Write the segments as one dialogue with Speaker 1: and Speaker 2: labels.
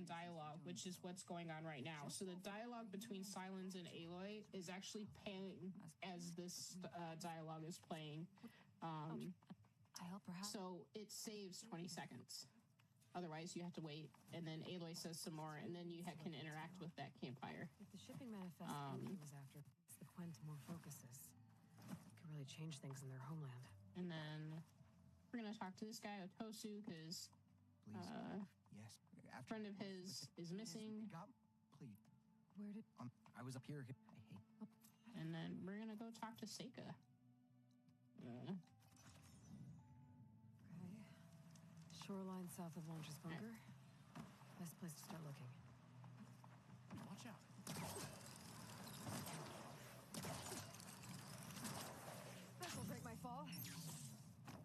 Speaker 1: dialogue, which is what's going on right now. So the dialogue between Sylens and Aloy is actually playing as this dialogue is playing. So it saves 20 seconds. Otherwise, you have to wait, and then Aloy says some more, and then you can interact with that campfire.
Speaker 2: If the shipping manifest Aloy was after, it's the Quen to more focuses. It could really change things in their homeland.
Speaker 1: And then we're gonna talk to this guy Otosu because
Speaker 3: yes,
Speaker 1: a friend of his is missing.
Speaker 3: Please.
Speaker 2: Where did
Speaker 3: I was up here. I hate.
Speaker 1: And then we're gonna go talk to Seika.
Speaker 2: Okay. Shoreline south of Launcher's bunker. Best place to start looking.
Speaker 3: Watch out.
Speaker 2: This will break my fall.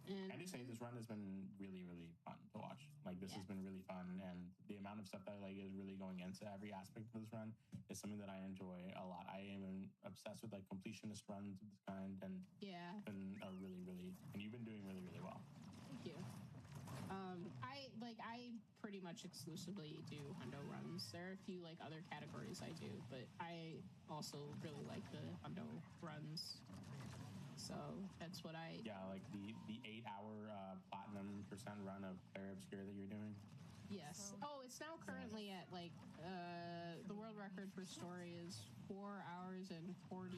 Speaker 1: And
Speaker 4: I just say this run has been really, really fun to watch. Like, this has been really fun, and the amount of stuff that like is really going into every aspect of this run is something that I enjoy a lot. I am obsessed with like completionist runs of this kind, and it's been a really, and you've been doing really, really well.
Speaker 1: Thank you. I pretty much exclusively do hundo runs. There are a few like other categories I do, but I also really like the hundo runs. So that's what I...
Speaker 4: Yeah, like the 8-hour platinum percent run of Clair Obscure that you're doing.
Speaker 1: Yes. Oh, it's now currently at like the world record for story is 4 hours and 48.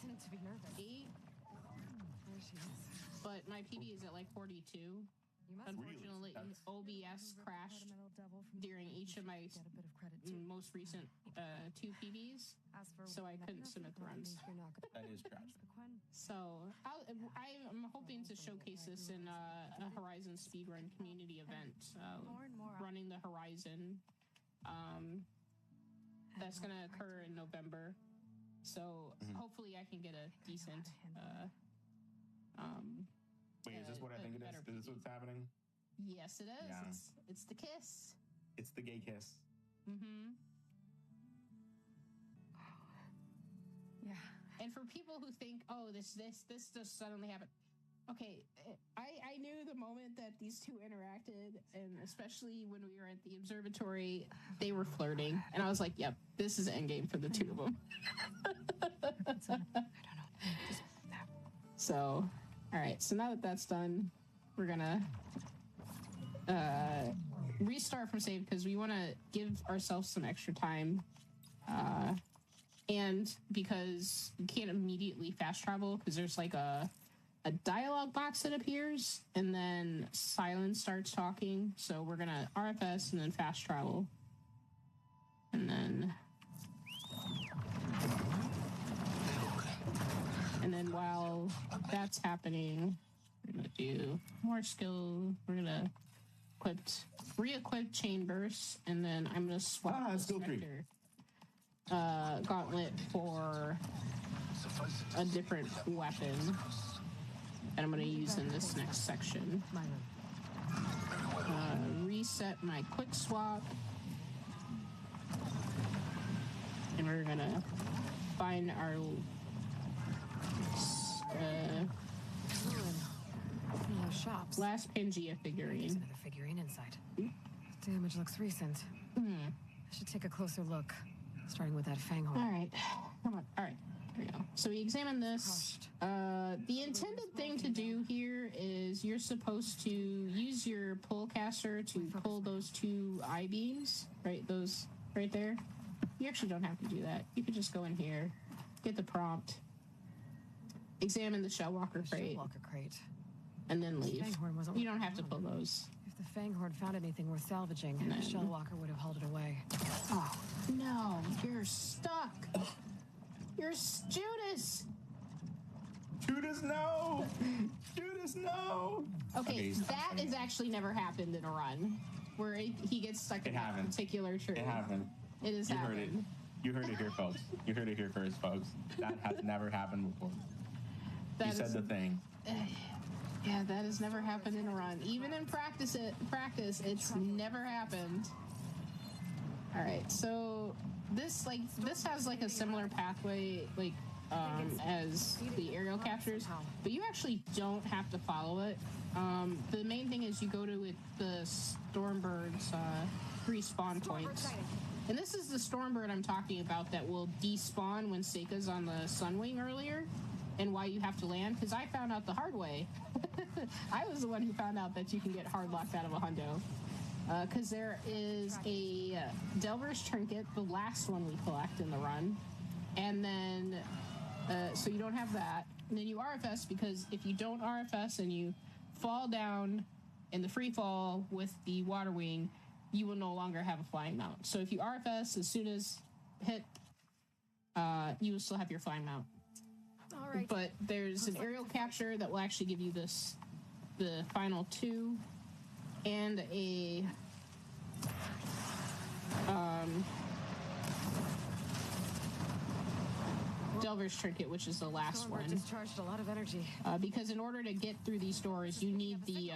Speaker 2: To be nervous. There she is.
Speaker 1: But my PB is at like 42. Unfortunately, OBS crashed during each of my most recent 2 PBs, so I couldn't submit the runs.
Speaker 4: That is tragic.
Speaker 1: So I'm hoping to showcase this in a Horizon speedrun community event, running the Horizon. That's going to occur in November. So hopefully I can get a decent...
Speaker 4: Wait, is this what I think it is? Is this what's happening?
Speaker 1: Yes, it is.
Speaker 4: Yeah.
Speaker 1: It's the kiss.
Speaker 4: It's the gay kiss.
Speaker 1: Mm-hmm.
Speaker 2: Yeah.
Speaker 1: And for people who think, oh, this just suddenly happened. Okay, I knew the moment that these two interacted, and especially when we were at the observatory, they were flirting, and I was like, yep, this is endgame for the two of them.
Speaker 2: I don't know.
Speaker 1: So, all right, so now that that's done, we're gonna restart from save because we want to give ourselves some extra time, and because you can't immediately fast travel because there's like a dialogue box that appears, and then Sylens starts talking. So we're gonna RFS and then fast travel, and then while that's happening, we're gonna do more skill. We're gonna re-equip chain burst, and then I'm gonna swap the Spectre gauntlet for a different weapon that I'm going to use in this next section. Reset my quick swap. And we're going to find our
Speaker 2: shops.
Speaker 1: Last Pangea figurine.
Speaker 2: There's another figurine inside. Damage looks recent. I should take a closer look, starting with that fanghorn.
Speaker 1: All right. Come on. All right. There we go. So we examine this. The intended thing to do here is you're supposed to use your pull caster to pull those 2 I-beams, right? Those right there. You actually don't have to do that. You could just go in here, get the prompt, examine the Shellwalker crate, and then leave. You don't have to pull those.
Speaker 2: If the fanghorn found anything worth salvaging, the Shellwalker would have hauled it away.
Speaker 1: Oh, no. You're stuck. You're Judas.
Speaker 4: Judas, no! Judas, no!
Speaker 1: Okay, that has actually never happened in a run where he gets stuck in that particular tree.
Speaker 4: It happened.
Speaker 1: It has happened.
Speaker 4: You heard it here, folks. You heard it here first, folks. That has never happened before. You said the thing.
Speaker 1: Yeah, that has never happened in a run. Even in practice, it's never happened. All right, so this has like a similar pathway as the aerial captures, but you actually don't have to follow it. The main thing is you go to the Stormbird's spawn points. And this is the Stormbird I'm talking about that will despawn when Seika's on the Sunwing earlier, and why you have to land, because I found out the hard way. I was the one who found out that you can get hard locked out of a hundo. Because there is a Delver's Trinket, the last one we collect in the run. And then, so you don't have that. And then you RFS, because if you don't RFS and you fall down in the free fall with the Water Wing, you will no longer have a flying mount. So if you RFS as soon as hit, you will still have your flying mount.
Speaker 2: All right.
Speaker 1: But there's an aerial capture that will actually give you the final 2, and a Delver's Trinket, which is the last one.
Speaker 2: Discharged a lot of energy.
Speaker 1: Because in order to get through these doors, you need the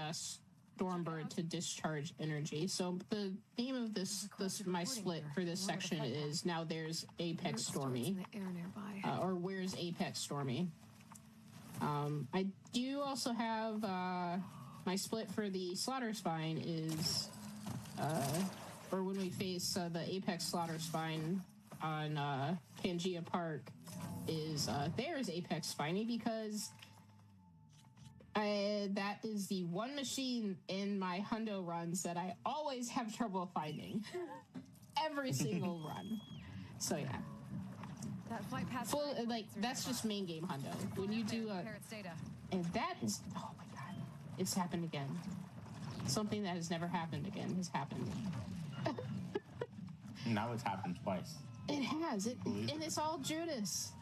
Speaker 1: Stormbird to discharge energy. So the theme of this my split for this section is now there's Apex Stormy, or where's Apex Stormy. I do also have my split for the Slaughter Spine is, or when we face the Apex Slaughter Spine on Pangea Park, is there's Apex Spiny, because that is the one machine in my hundo runs that I always have trouble finding. Every single run. So yeah.
Speaker 2: That flight path
Speaker 1: that's just main game hundo. When you do and that is, oh my god, it's happened again. Something that has never happened again has happened.
Speaker 4: Now it's happened twice.
Speaker 1: It has. And it's all Judas.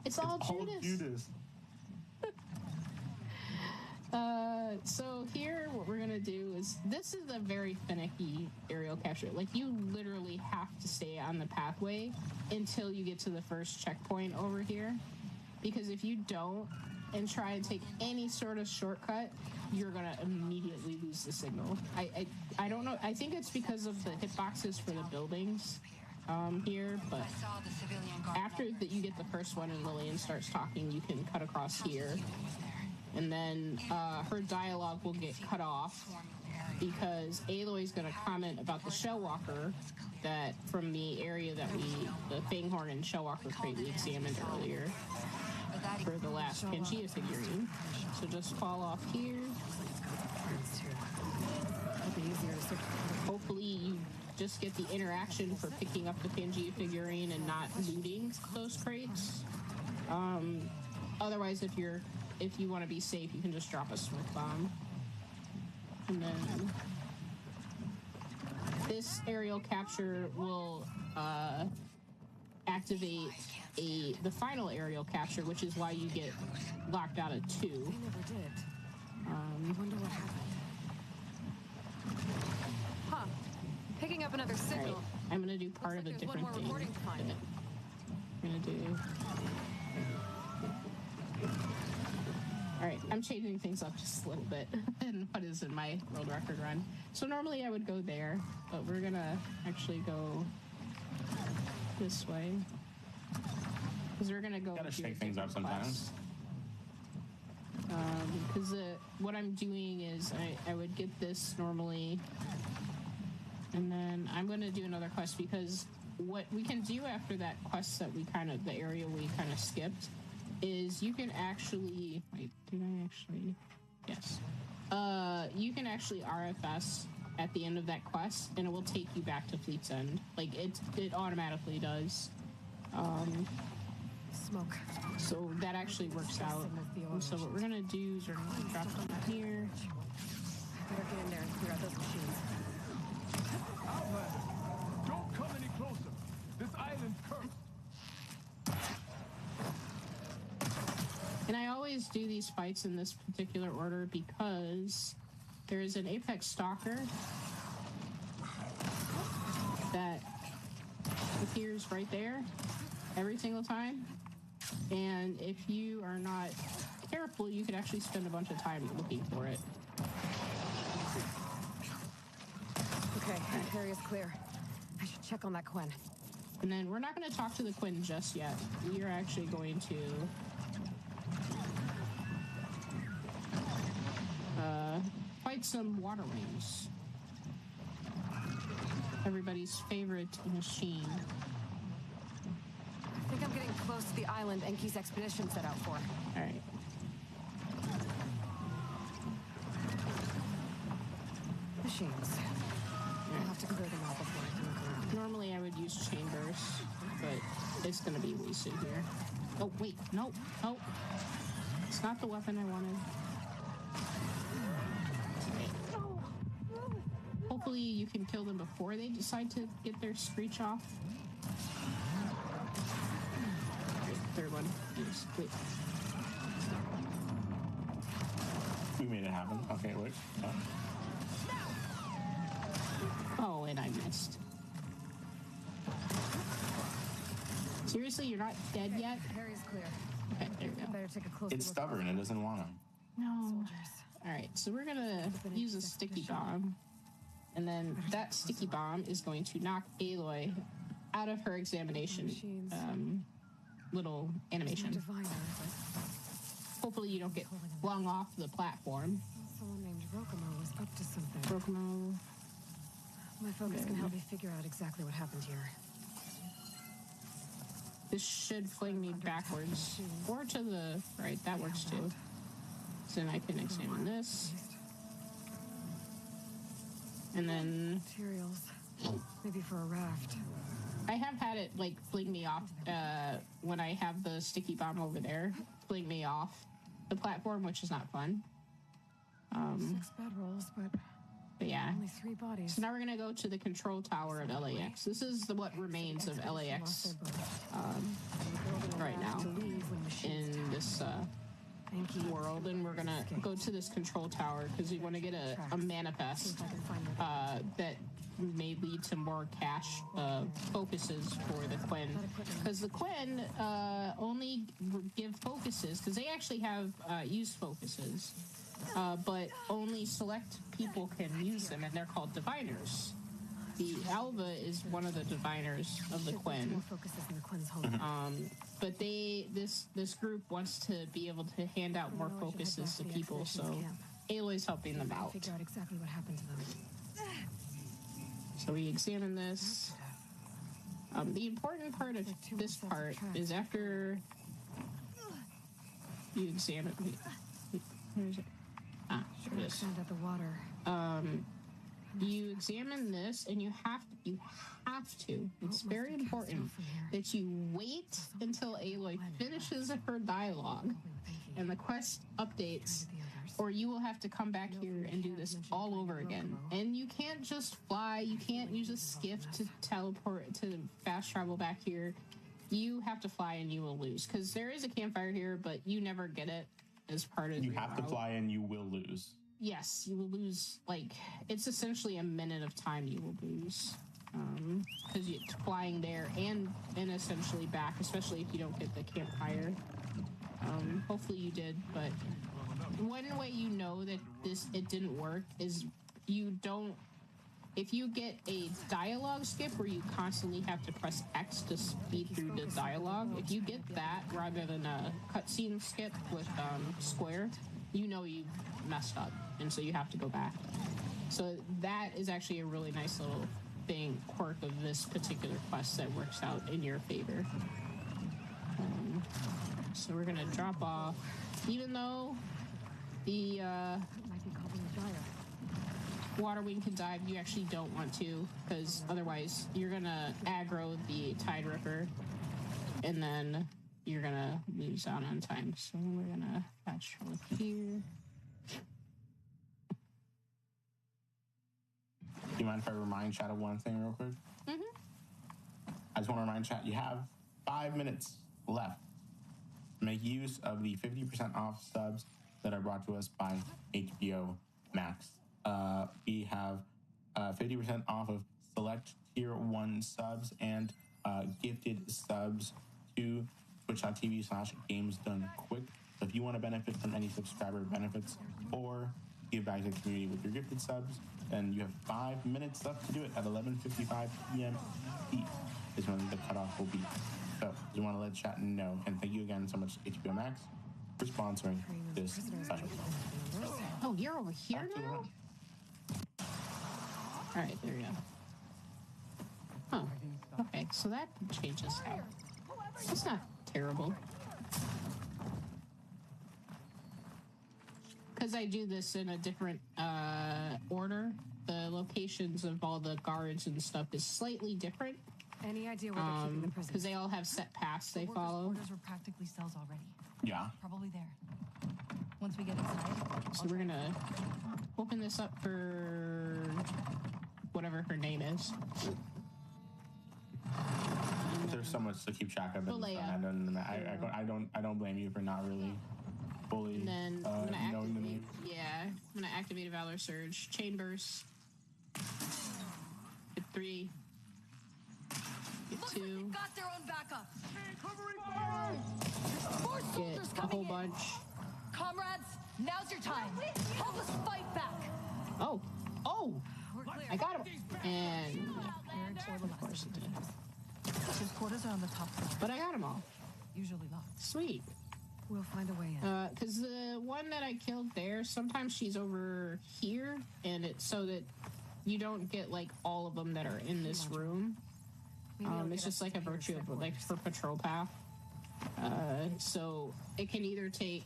Speaker 1: It's all Judas. So here, what we're gonna do is, this is a very finicky aerial capture. Like, you literally have to stay on the pathway until you get to the first checkpoint over here, because if you don't and try and take any sort of shortcut, you're gonna immediately lose the signal. I don't know. I think it's because of the hitboxes for the buildings here, but after that you get the first one and Lillian starts talking, you can cut across here. And then her dialogue will get cut off because Aloy's going to comment about the Shellwalker that from the area that the Fanghorn and Shellwalker crate we examined earlier for the last Pangea figurine. So just fall off here. Hopefully you just get the interaction for picking up the Pangea figurine and not looting those crates. Otherwise, if you want to be safe, you can just drop a smoke bomb. And then this aerial capture will activate the final aerial capture, which is why you get locked out at 2.
Speaker 2: They never did. I wonder what happened. Huh. Picking up another signal.
Speaker 1: Right. I'm going to do part of a different thing. I'm going to do... Alright, I'm changing things up just a little bit in what is in my world record run. So normally I would go there, but we're gonna actually go this way. Because we're gonna go...
Speaker 4: Gotta shake things up sometimes.
Speaker 1: Because what I'm doing is I would get this normally, and then I'm gonna do another quest, because what we can do after that quest that the area we kind of skipped, is you can actually... Wait, did I actually... Yes. You can actually RFS at the end of that quest, and it will take you back to Fleet's End. Like, it automatically does.
Speaker 2: Smoke.
Speaker 1: So that actually works out. And so what we're going to do is we're going to drop them here.
Speaker 2: Better get in there and clear out those machines.
Speaker 5: Outland, don't come any closer. This island's cursed.
Speaker 1: And I always do these fights in this particular order because there is an Apex Stalker that appears right there every single time. And if you are not careful, you could actually spend a bunch of time looking for it.
Speaker 2: Okay, that area is clear. I should check on that Quen.
Speaker 1: And then we're not going to talk to the Quen just yet. We are actually going to... fight some water wings. everybody's favorite machine.
Speaker 2: I think I'm getting close to the island Enki's expedition set out for.
Speaker 1: All right.
Speaker 2: Machines. I'll have to clear them all before I can look around.
Speaker 1: Normally I would use chambers, but it's gonna be wasted here. Oh wait, no. It's not the weapon I wanted. Hopefully you can kill them before they decide to get their screech off. Right, third one. Yes, wait.
Speaker 4: We made it happen. Okay, wait.
Speaker 1: Oh, and I missed. Seriously, you're not dead yet?
Speaker 2: Harry's clear.
Speaker 1: Okay, there we go.
Speaker 2: Better take a closer
Speaker 4: It's
Speaker 2: look.
Speaker 4: stubborn. It doesn't want them.
Speaker 1: No.
Speaker 2: Soldiers.
Speaker 1: All right, so we're gonna use a sticky bomb, and then that sticky bomb is going to knock Aloy out of her examination little animation.
Speaker 2: Diviner, but
Speaker 1: Hopefully, you don't get flung off the platform.
Speaker 2: someone named Rokomo was up to something.
Speaker 1: Rokomo.
Speaker 2: My focus can help me figure out exactly what happened here.
Speaker 1: This should fling me backwards or to the right. That works too. So then I can examine this, and then
Speaker 2: Materials. Maybe for a raft.
Speaker 1: I have had it like fling me off when I have the sticky bomb over there, fling me off the platform, which is not fun.
Speaker 2: 6 bedrolls, but
Speaker 1: But yeah.
Speaker 2: only 3 bodies.
Speaker 1: So now we're gonna go to the control tower of LAX. This is what remains of LAX right now in this world, and we're gonna go to this control tower because we want to get a manifest that may lead to more cash focuses for the Quinn, because the Quinn only give focuses because they actually have use focuses, but only select people can use them, and they're called diviners. The Alva is one of the diviners of the Quinn.
Speaker 2: More focuses in the Quinn's home.
Speaker 1: But this group wants to be able to hand out more focuses to people, so Aloy's helping them out.
Speaker 2: Figure out exactly what happened to them.
Speaker 1: So we examine this. The important part of this part is after you examine. Where is it? Ah, there it is.
Speaker 2: Found out the water.
Speaker 1: You examine this, and you have to. It's very important that you wait until Aloy finishes her dialogue and the quest updates, or you will have to come back here and do this all over again. And you can't just fly. You can't use a skiff to teleport, to fast travel back here. You have to fly, and you will lose, because there is a campfire here, but you never get it as part of
Speaker 4: You
Speaker 1: your
Speaker 4: have to
Speaker 1: route.
Speaker 4: fly and you will lose.
Speaker 1: Yes, you will lose, like, it's essentially a minute of time you will lose. Because you're flying there and essentially back, especially if you don't get the campfire. Hopefully you did, but one way you know that it didn't work is if you get a dialogue skip where you constantly have to press X to speed through the dialogue, if you get that rather than a cutscene skip with Square, you know you've messed up, and so you have to go back. So that is actually a really nice little quirk of this particular quest that works out in your favor. So we're gonna drop off, even though the
Speaker 2: Might be called a gyre.
Speaker 1: water wing can dive, you actually don't want to, because otherwise you're gonna aggro the Tide Ripper, and then you're gonna lose out on time. So we're gonna fast travel here.
Speaker 4: Do you mind if I remind chat of one thing real quick? I just want to remind chat, you have 5 minutes left. Make use of the 50% off subs that are brought to us by HBO Max. We have 50% off of select tier 1 subs and gifted subs to twitch.tv/gamesdonequick. So if you want to benefit from any subscriber benefits or give back to the community with your gifted subs, then you have 5 minutes left to do it at 11:55 p.m. is when the cutoff will be. So just want to let chat know, and thank you again so much HBO Max for sponsoring this special.
Speaker 1: Oh, you're over here
Speaker 4: Back to the
Speaker 1: now?
Speaker 4: run.
Speaker 1: Alright, there we go. Oh, okay. So that changes how. It's not terrible. Because I do this in a different order, the locations of all the guards and stuff is slightly different.
Speaker 2: Any idea where they're keeping the prisoners?
Speaker 1: Because they all have set paths they
Speaker 6: Workers'
Speaker 1: follow.
Speaker 6: quarters were practically cells already.
Speaker 4: Yeah.
Speaker 6: Probably there. Once we get inside,
Speaker 1: So we're gonna open this up for whatever her name is.
Speaker 4: There's so much to keep track of.
Speaker 1: Balea.
Speaker 4: I don't blame you for not really fully
Speaker 1: And then I'm gonna
Speaker 4: knowing the
Speaker 1: activate.
Speaker 4: name.
Speaker 1: Yeah, I'm gonna activate a Valor Surge, Chain Burst. Get 3. Get
Speaker 6: looks
Speaker 1: 2.
Speaker 6: like they've got their own backup.
Speaker 5: Covering fire!
Speaker 6: More
Speaker 1: Get
Speaker 6: soldiers
Speaker 1: a whole
Speaker 6: coming in.
Speaker 1: bunch.
Speaker 6: Comrades, now's your time. Help us fight back.
Speaker 1: Oh,
Speaker 6: We're clear.
Speaker 1: I got him. And
Speaker 6: Or the
Speaker 1: of course it did.
Speaker 6: His quarters are on the top floor.
Speaker 1: But I got them all.
Speaker 6: Usually locked.
Speaker 1: Sweet.
Speaker 2: We'll find a way in.
Speaker 1: Because the one that I killed there, sometimes she's over here, and it's so that you don't get like all of them that are in this room.
Speaker 2: Maybe it'll
Speaker 1: It's
Speaker 2: get
Speaker 1: just
Speaker 2: us
Speaker 1: like
Speaker 2: to
Speaker 1: a
Speaker 2: Peter's
Speaker 1: virtue of like
Speaker 2: headquarters.
Speaker 1: for patrol path. So it can either take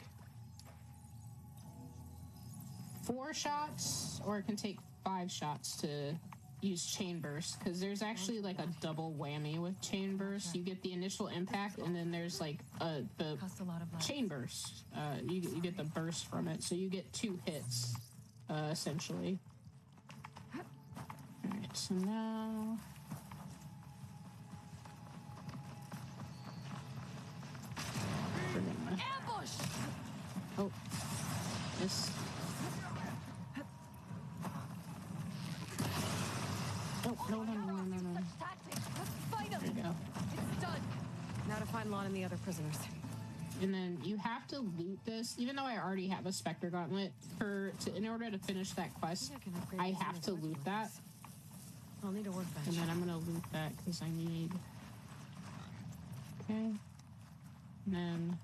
Speaker 1: 4 shots or it can take 5 shots to use chain burst, because there's actually like a double whammy with chain burst. You get the initial impact and then there's like the
Speaker 6: Costs a lot of lives.
Speaker 1: chain burst. You get the burst from it, so you get 2 hits essentially. All right, so now we're gonna
Speaker 6: Ambush!
Speaker 1: oh this. Oh, no.
Speaker 6: Tactics. Let's fight
Speaker 1: There
Speaker 6: him.
Speaker 1: you go.
Speaker 6: It's done.
Speaker 2: Now to find Lon and the other prisoners.
Speaker 1: And then you have to loot this, even though I already have a Spectre Gauntlet. In order to finish that quest,
Speaker 2: Maybe I can upgrade
Speaker 1: I
Speaker 2: this
Speaker 1: have
Speaker 2: unit
Speaker 1: to
Speaker 2: with
Speaker 1: loot that.
Speaker 2: weapons. I'll need a workbench.
Speaker 1: And then I'm gonna loot that because I need. Okay. And then.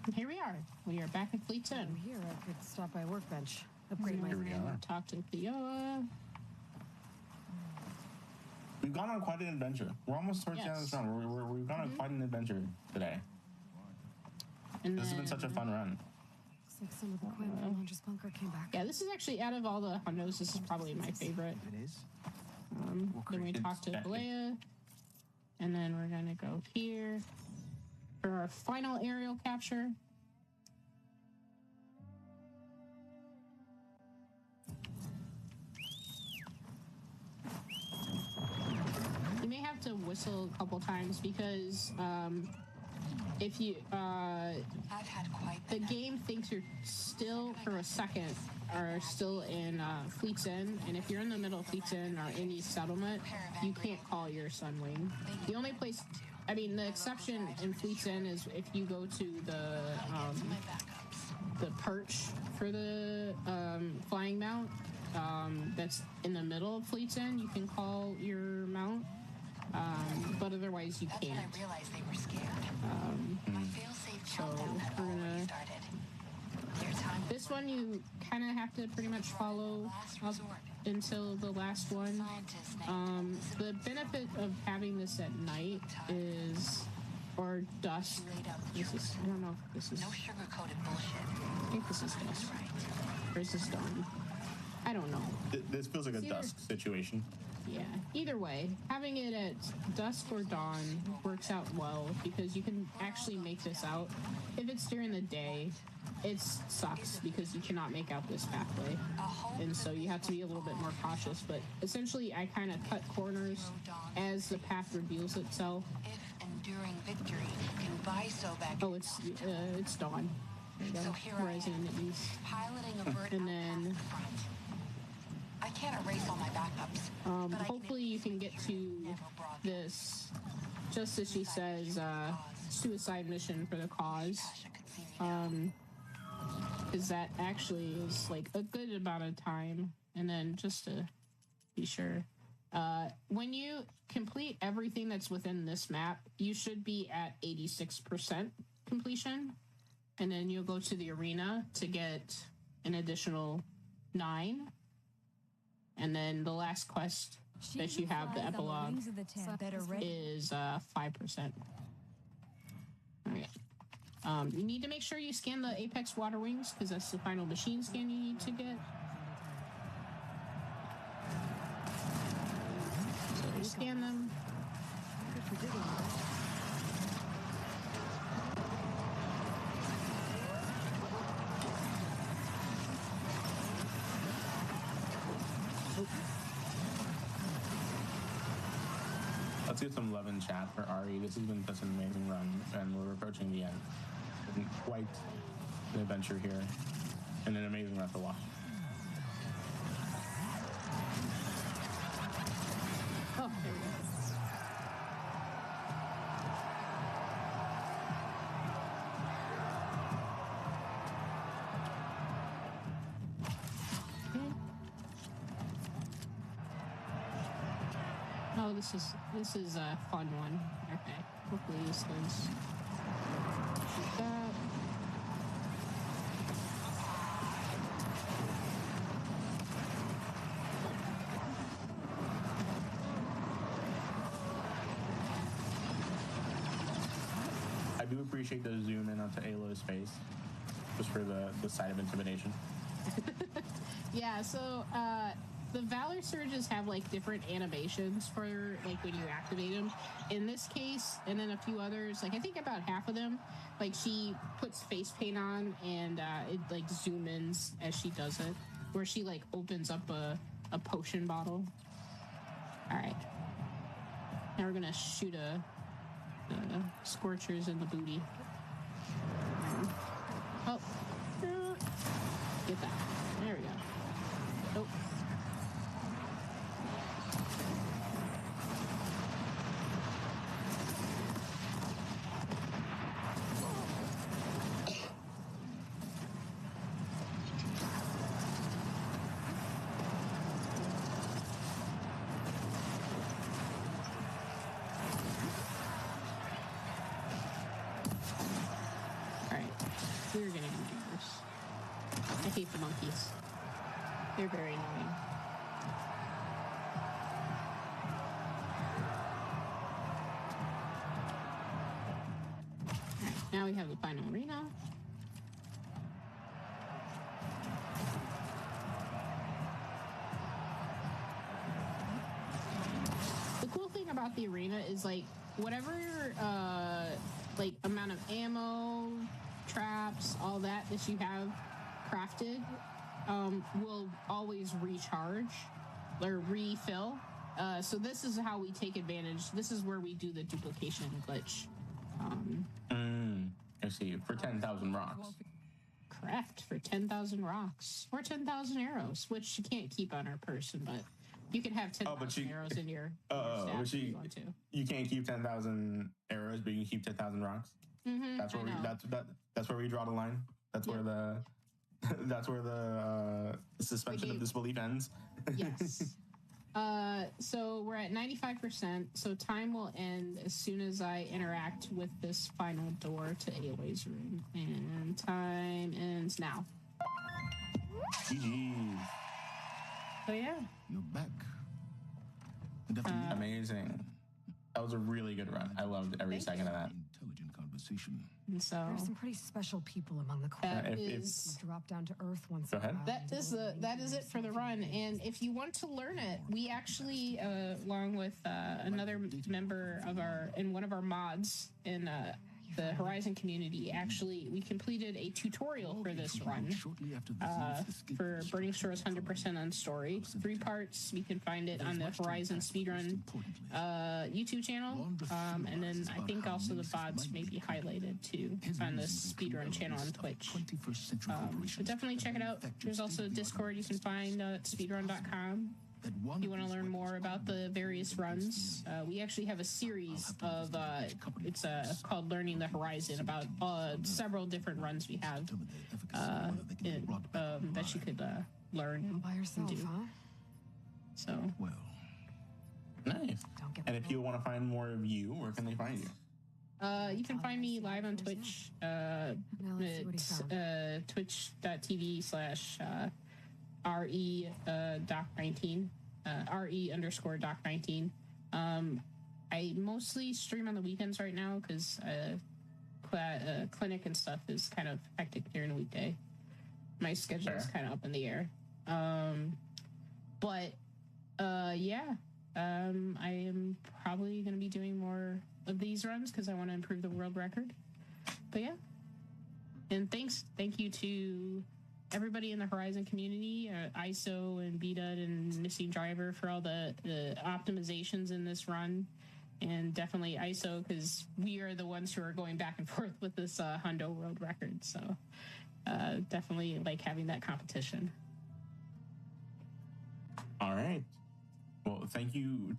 Speaker 1: And here we are. We are back at Fleet's
Speaker 2: From
Speaker 1: End.
Speaker 2: here, I could stop by a workbench. Upgrade my...
Speaker 4: Here we are.
Speaker 1: Talk to Theoa.
Speaker 4: We've gone on quite an adventure. We're almost towards the end of this
Speaker 1: Yes.
Speaker 4: run. We've gone on quite an adventure today.
Speaker 1: And
Speaker 4: This has been such a fun run.
Speaker 2: Looks like some of the equipment from Hunter's bunker came back.
Speaker 1: Yeah, this is actually, out of all the hundos, this is probably my favorite.
Speaker 3: If it is,
Speaker 1: Then we talk to
Speaker 4: It's-
Speaker 1: Balea. And then we're gonna go here for our final aerial capture. You may have to whistle a couple times because if you the game thinks you're still for a second are still in Fleet's End, and if you're in the middle of Fleet's End or any settlement, you can't call your Sunwing. The only place, I mean, the exception in Fleet's End is if you go to the perch for the flying mount that's in the middle of Fleet's End, you can call your mount, but otherwise you can't.
Speaker 7: I realized they were scared. My fail-safe
Speaker 1: So
Speaker 7: countdown had
Speaker 1: we're
Speaker 7: already
Speaker 1: gonna.
Speaker 7: started. Their time was
Speaker 1: This one you kind of have to pretty much follow up until the last one.
Speaker 7: scientists named
Speaker 1: The benefit of having this at night is, or dusk. This is, I don't know if this is,
Speaker 7: no sugar-coated bullshit.
Speaker 1: I think this is dusk. Or is this dawn? I don't know.
Speaker 4: This feels like a
Speaker 1: Either-
Speaker 4: dusk situation.
Speaker 1: Yeah. Either way, having it at dusk or dawn works out well because you can actually make this out. If it's during the day, it sucks because you cannot make out this pathway. And so you have to be a little bit more cautious. But essentially, I kind of cut corners as the path reveals itself.
Speaker 7: If enduring victory can buy Sobek
Speaker 1: Oh, it's dawn. There you go.
Speaker 7: So here I
Speaker 1: Rising in the east.
Speaker 7: piloting a bird
Speaker 1: And
Speaker 7: out
Speaker 1: then-
Speaker 7: past the front. I can't erase all my backups. but I
Speaker 1: Hopefully you can get to this, just as she says, suicide mission for the cause. Because that actually is like a good amount of time. And then just to be sure, when you complete everything that's within this map, you should be at 86% completion. and then you'll go to the arena to get an additional 9. And then the last quest that you have, the epilogue, is 5%. All right. You need to make sure you scan the Apex Water Wings because that's the final machine scan you need to get. So you scan them.
Speaker 2: Good for digging.
Speaker 4: Let's get some love in chat for Ari. This has been such an amazing run, and we're approaching the end. It's been quite an adventure here, and an amazing run to watch.
Speaker 1: Oh, there we go. Oh, this is a fun one. Okay, hopefully this one's like that.
Speaker 4: I do appreciate the zoom in onto Alo's face, just for the side of intimidation.
Speaker 1: Yeah, so the Valor Surges have like different animations for like when you activate them. In this case, and then a few others, like I think about half of them, like she puts face paint on and it like zoom ins as she does it, where she like opens up a potion bottle. All right, now we're gonna shoot a Scorchers in the booty. Oh, get that. There we go. Oh. We're gonna do yours. I hate the monkeys. They're very annoying. Alright, now we have the final arena. The cool thing about the arena is like whatever like amount of ammo, traps, all that you have crafted will always recharge or refill. So this is how we take advantage. This is where we do the duplication glitch.
Speaker 4: I see. For 10,000 rocks.
Speaker 1: Correct. For 10,000 rocks. Or 10,000 arrows, which you can't keep on our person, but you can have 10,000 arrows in your staff if you want to.
Speaker 4: You can't keep 10,000 arrows, but you can keep 10,000 rocks.
Speaker 1: Mm-hmm,
Speaker 4: that's where we draw the line. That's where the suspension of disbelief ends.
Speaker 1: Yes. So we're at 95%. So time will end as soon as I interact with this final door to Aloy's room, and time ends now.
Speaker 4: GG.
Speaker 1: So yeah.
Speaker 5: You're back.
Speaker 4: Amazing. That was a really good run. I loved every second of that.
Speaker 5: Intelligent conversation.
Speaker 1: And so
Speaker 2: There's some pretty special people among the crowd. Drop down to earth once.
Speaker 4: Go ahead.
Speaker 1: That is it for the run. And if you want to learn it, we actually, along with another member of one of our mods in the Horizon community, we completed a tutorial for this run for Burning Shores 100% on story. 3 parts. You can find it on the Horizon Speedrun YouTube channel, and then I think also the VODs may be highlighted too on the Speedrun channel on Twitch. But definitely check it out. There's also a Discord you can find at speedrun.com. If you want to learn more about the various runs, we actually have a series of it's called Learning the Horizon, about several different runs we have that you could learn
Speaker 2: By yourself,
Speaker 1: and do.
Speaker 2: huh?
Speaker 1: So
Speaker 4: Nice. And if people want to find more of you, where can they find you?
Speaker 1: You can find me live on Twitch.
Speaker 2: Now let's see what he found.
Speaker 1: Twitch.tv/re.doc19. re_doc19. I mostly stream on the weekends right now because clinic and stuff is kind of hectic during the weekday. My schedule is kind of up in the air. I am probably going to be doing more of these runs because I want to improve the world record. But yeah. And thank you to everybody in the Horizon community, ISO and BDUD and Missing Driver for all the optimizations in this run. And definitely ISO because we are the ones who are going back and forth with this Hundo world record. So definitely like having that competition.
Speaker 4: All right. Well, thank you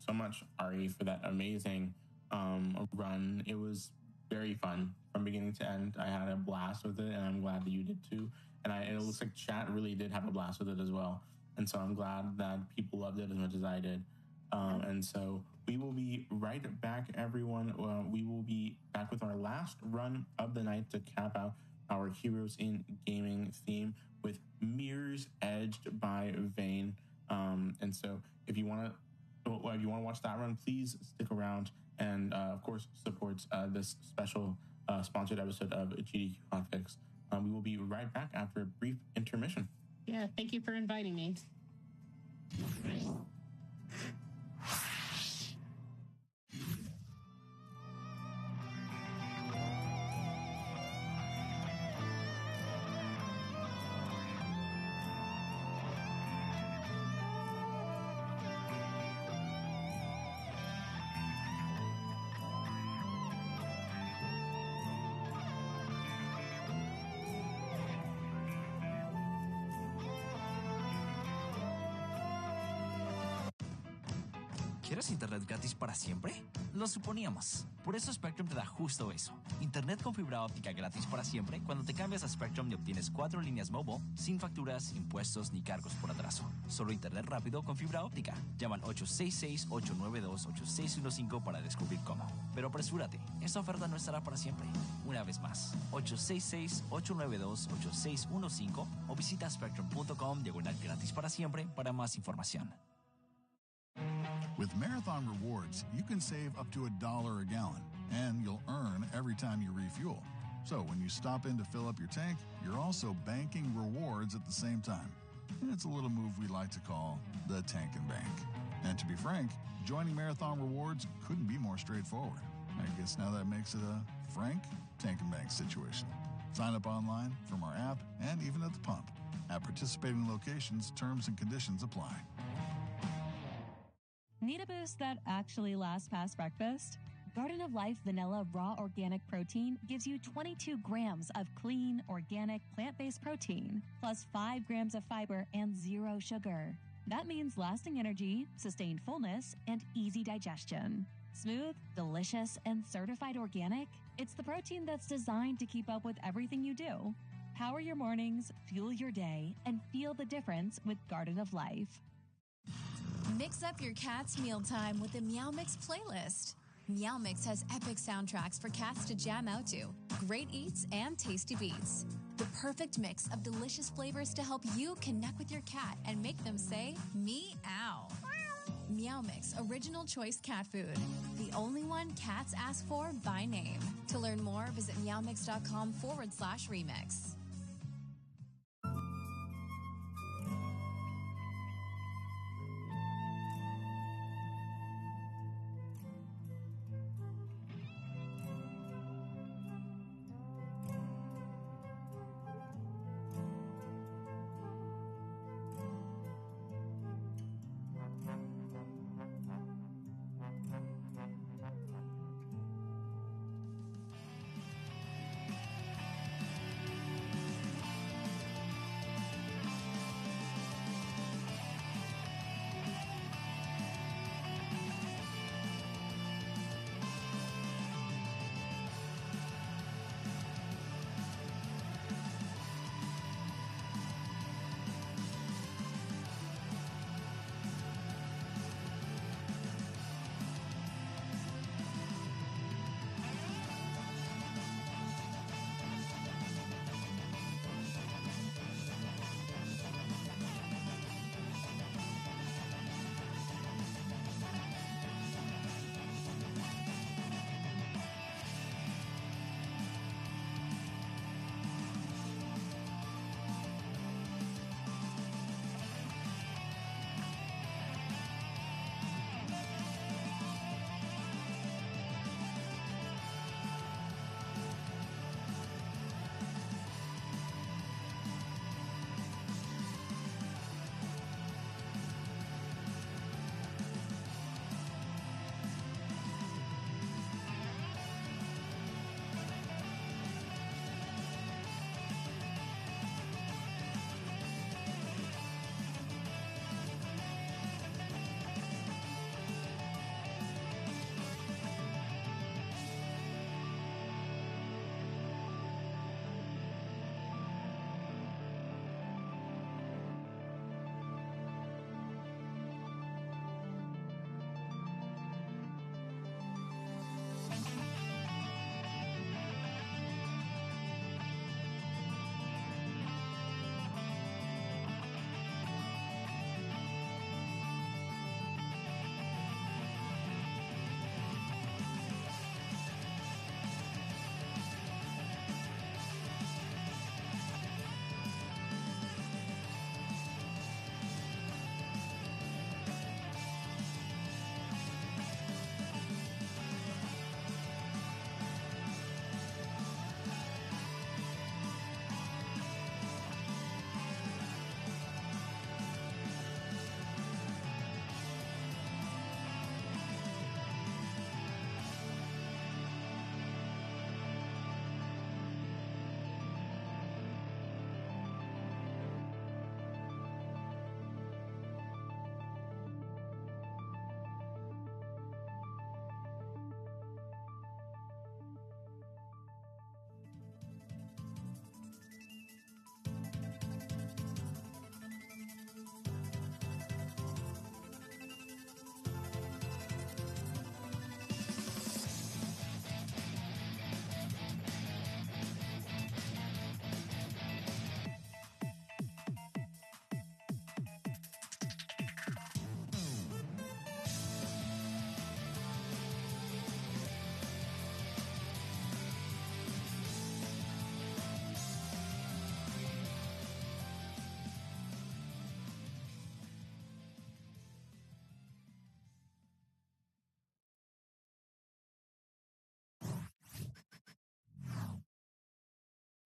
Speaker 4: so much, Ari, for that amazing run. It was very fun from beginning to end. I had a blast with it, and I'm glad that you did too. And it looks like chat really did have a blast with it as well. And so I'm glad that people loved it as much as I did. And so we will be right back, everyone. We will be back with our last run of the night to cap out our Heroes in Gaming theme with Mirror's Edged by Vayne. And so if you want to watch that run, please stick around and of course support this special sponsored episode of GDQ Hotfix. We will be right back after a brief intermission.
Speaker 1: Yeah, thank you for inviting me.
Speaker 8: ¿Quieres internet gratis para siempre? Lo suponíamos. Por eso Spectrum te da justo eso. Internet con fibra óptica gratis para siempre cuando te cambias a Spectrum y obtienes 4 líneas mobile sin facturas, impuestos ni cargos por atraso. Solo internet rápido con fibra óptica. Llama al 866-892-8615 para descubrir cómo. Pero apresúrate, esta oferta no estará para siempre. Una vez más, 866-892-8615 o visita spectrum.com/gratis para siempre para más información.
Speaker 9: With Marathon Rewards, you can save up to $1 a gallon, and you'll earn every time you refuel. So when you stop in to fill up your tank, you're also banking rewards at the same time. And it's a little move we like to call the Tank and Bank. And to be frank, joining Marathon Rewards couldn't be more straightforward. I guess now that makes it a frank Tank and Bank situation. Sign up online, from our app, and even at the pump. At participating locations, terms and conditions apply.
Speaker 10: Need a boost that actually lasts past breakfast? Garden of Life Vanilla Raw Organic Protein gives you 22 grams of clean, organic, plant-based protein, plus 5 grams of fiber and 0 sugar. That means lasting energy, sustained fullness, and easy digestion. Smooth, delicious, and certified organic, it's the protein that's designed to keep up with everything you do. Power your mornings, fuel your day, and feel the difference with Garden of Life.
Speaker 11: Mix up your cat's mealtime with the Meow Mix playlist. Meow Mix has epic soundtracks for cats to jam out to, great eats, and tasty beats. The perfect mix of delicious flavors to help you connect with your cat and make them say, meow. Meow Mix Original Choice Cat Food. The only one cats ask for by name. To learn more, visit meowmix.com/remix.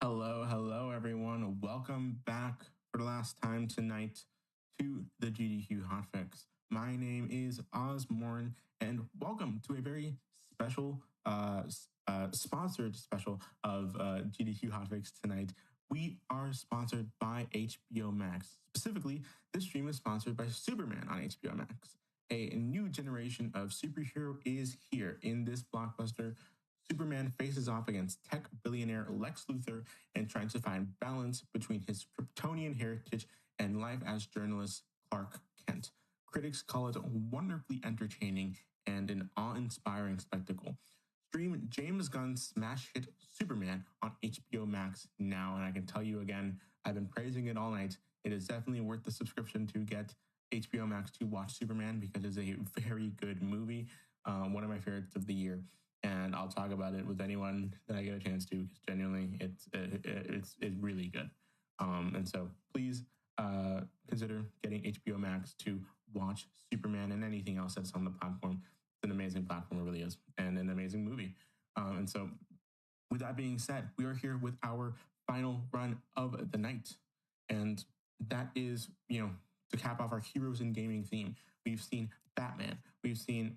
Speaker 4: Hello, hello, everyone. Welcome back for the last time tonight to the GDQ Hotfix. My name is Osmorn, and welcome to a very special, sponsored special of GDQ Hotfix tonight. We are sponsored by HBO Max. Specifically, this stream is sponsored by Superman on HBO Max. A new generation of superhero is here. In this blockbuster, Superman faces off against tech billionaire Lex Luthor and trying to find balance between his Kryptonian heritage and life as journalist Clark Kent. Critics call it wonderfully entertaining and an awe-inspiring spectacle. Stream James Gunn's smash hit Superman on HBO Max now, and I can tell you again, I've been praising it all night. It is definitely worth the subscription to get HBO Max to watch Superman because it's a very good movie, one of my favorites of the year. And I'll talk about it with anyone that I get a chance to because genuinely it's really good. And so please consider getting HBO Max to watch Superman and anything else that's on the platform. It's an amazing platform, it really is, and an amazing movie. And so with that being said, we are here with our final run of the night. And that is, to cap off our Heroes in Gaming theme. We've seen Batman. We've seen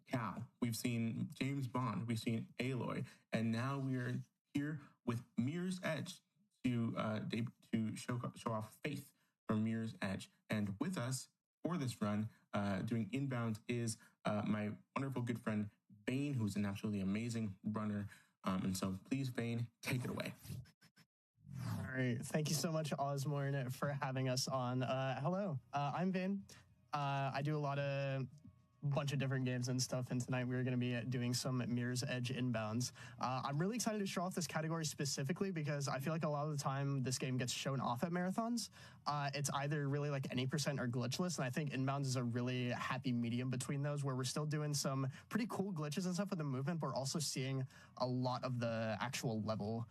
Speaker 4: Cal. We've seen James Bond. We've seen Aloy. And now we are here with Mirror's Edge to show off Faith from Mirror's Edge. And with us for this run, doing inbound is my wonderful good friend, Vane, who's an absolutely amazing runner. And so please, Vane, take it away.
Speaker 12: All right. Thank you so much, Osmorn, for having us on. Hello, I'm Vane. I do a bunch of different games and stuff, and tonight we're going to be doing some Mirror's Edge inbounds. I'm really excited to show off this category specifically because I feel like a lot of the time this game gets shown off at marathons. It's either really like any percent or glitchless, and I think inbounds is a really happy medium between those where we're still doing some pretty cool glitches and stuff with the movement, but we're also seeing a lot of the actual level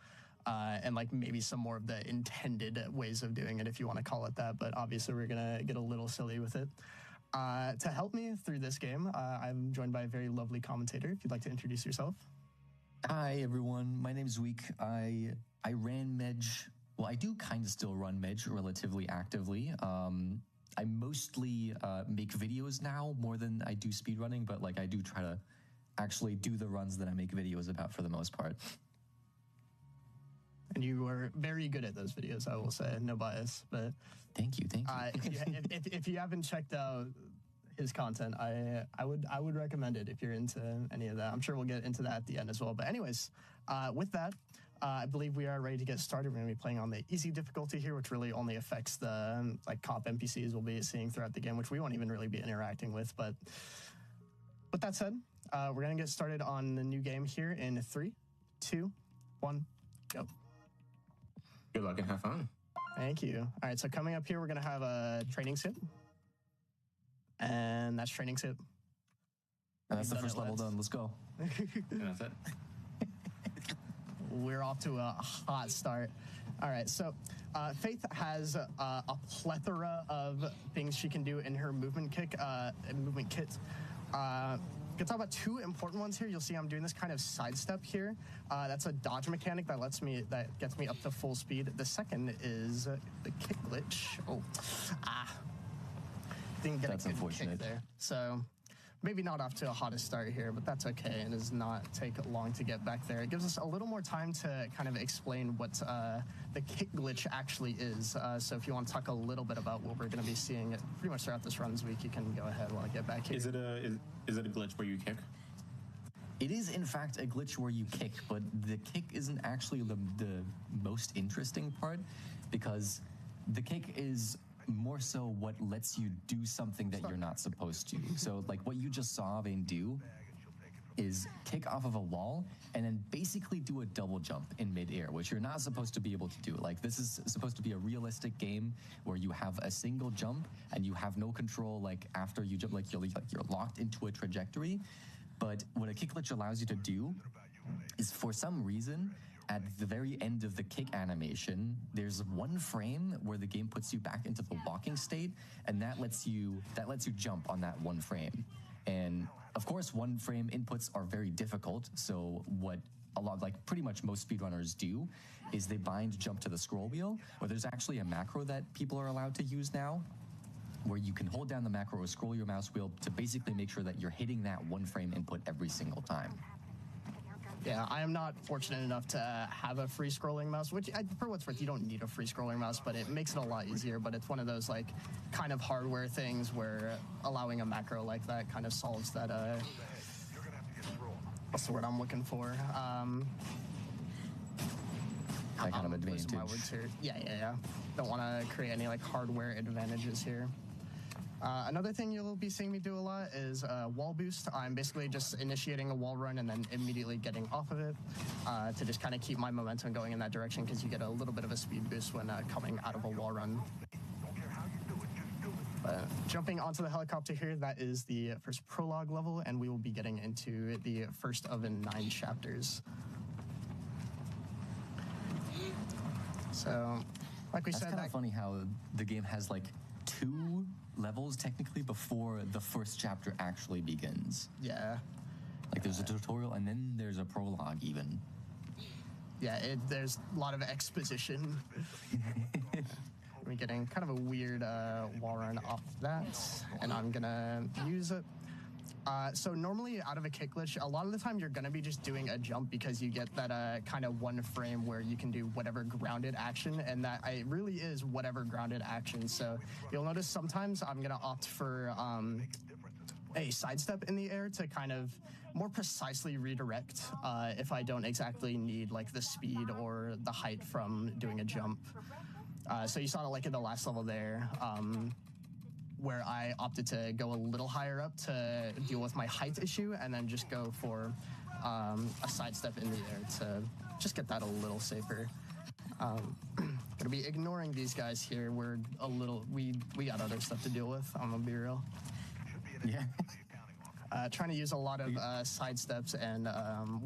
Speaker 12: and like maybe some more of the intended ways of doing it, if you want to call it that. But obviously we're going to get a little silly with it. To help me through this game, I'm joined by a very lovely commentator. If you'd like to introduce yourself.
Speaker 13: Hi, everyone. My name's Week. I ran Medj. Well, I do kind of still run Medj relatively actively. I mostly make videos now more than I do speedrunning, but like I do try to actually do the runs that I make videos about for the most part.
Speaker 12: And you are very good at those videos, I will say. No bias, but
Speaker 13: thank you.
Speaker 12: If you haven't checked out his content, I would recommend it if you're into any of that. I'm sure we'll get into that at the end as well. But anyways, with that, I believe we are ready to get started. We're going to be playing on the easy difficulty here, which really only affects the cop NPCs we'll be seeing throughout the game, which we won't even really be interacting with. But with that said, we're going to get started on the new game here in 3, 2, 1, go.
Speaker 4: Good luck and have fun.
Speaker 12: Thank you. All right, so coming up here, we're going to have a training suit. And that's training suit.
Speaker 13: And that's the first level done. Let's go.
Speaker 4: And that's it.
Speaker 12: We're off to a hot start. All right, so Faith has a plethora of things she can do in her movement kit. I can talk about two important ones here. You'll see I'm doing this kind of sidestep here. That's a dodge mechanic that gets me up to full speed. The second is the kick glitch. Didn't get a good kick there. So maybe not off to a hottest start here, but that's okay. It does not take long to get back there. It gives us a little more time to kind of explain what the kick glitch actually is. So if you want to talk a little bit about what we're going to be seeing pretty much throughout this runs week, you can go ahead while I get back here.
Speaker 4: Is it a glitch where you kick?
Speaker 13: It is, in fact, a glitch where you kick, but the kick isn't actually the most interesting part because the kick is more so what lets you do something that you're not supposed to. So like what you just saw Vane do is kick off of a wall and then basically do a double jump in midair, which you're not supposed to be able to do. Like this is supposed to be a realistic game where you have a single jump and you have no control like after you jump, like you're locked into a trajectory. But what a kick glitch allows you to do is for some reason at the very end of the kick animation, there's one frame where the game puts you back into the walking state, and that lets you jump on that one frame. And of course, one frame inputs are very difficult. So what a lot, like pretty much most speedrunners do, is they bind jump to the scroll wheel, or there's actually a macro that people are allowed to use now, where you can hold down the macro or scroll your mouse wheel to basically make sure that you're hitting that one frame input every single time.
Speaker 12: Yeah, I am not fortunate enough to have a free scrolling mouse, which for what's worth, you don't need a free scrolling mouse, but it makes it a lot easier. But it's one of those like kind of hardware things where allowing a macro like that kind of solves that, what's the word I'm looking for?
Speaker 13: That kind of advantage.
Speaker 12: My words here. Yeah. Don't want to create any like hardware advantages here. Another thing you'll be seeing me do a lot is wall boost. I'm basically just initiating a wall run and then immediately getting off of it to just kind of keep my momentum going in that direction, because you get a little bit of a speed boost when coming out of a wall run. Jumping onto the helicopter here, that is the first prologue level, and we will be getting into the first of the 9 chapters. So, like we said,
Speaker 13: that's kind of funny how the game has like 2 levels technically before the first chapter actually begins.
Speaker 12: Yeah.
Speaker 13: Like there's a tutorial and then there's a prologue even.
Speaker 12: Yeah, there's a lot of exposition. We're getting kind of a weird wall run off that, and I'm gonna use it. So normally out of a kick glitch, a lot of the time you're gonna be just doing a jump because you get that kind of one frame where you can do whatever grounded action, and that it really is whatever grounded action. So you'll notice sometimes I'm gonna opt for a sidestep in the air to kind of more precisely redirect if I don't exactly need like the speed or the height from doing a jump. So you saw it like in the last level there, where I opted to go a little higher up to deal with my height issue, and then just go for a sidestep in the air to just get that a little safer. Gonna be ignoring these guys here. We're a little, we got other stuff to deal with, I'm gonna be real.
Speaker 13: Yeah.
Speaker 12: Trying to use a lot of sidesteps and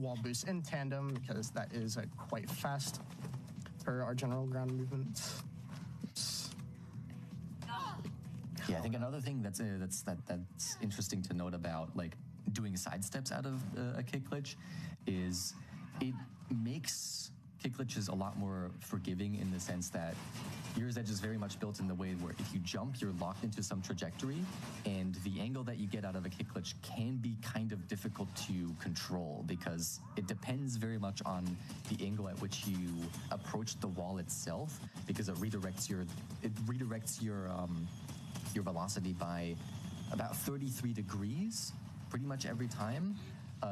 Speaker 12: wall boosts in tandem, because that is quite fast for our general ground movement. Oops.
Speaker 13: Yeah, I think another thing that's interesting to note about like doing sidesteps out of a kick glitch is it makes kick glitches a lot more forgiving, in the sense that Mirror's Edge is very much built in the way where if you jump, you're locked into some trajectory, and the angle that you get out of a kick glitch can be kind of difficult to control, because it depends very much on the angle at which you approach the wall itself, because it redirects your velocity by about 33 degrees pretty much every time.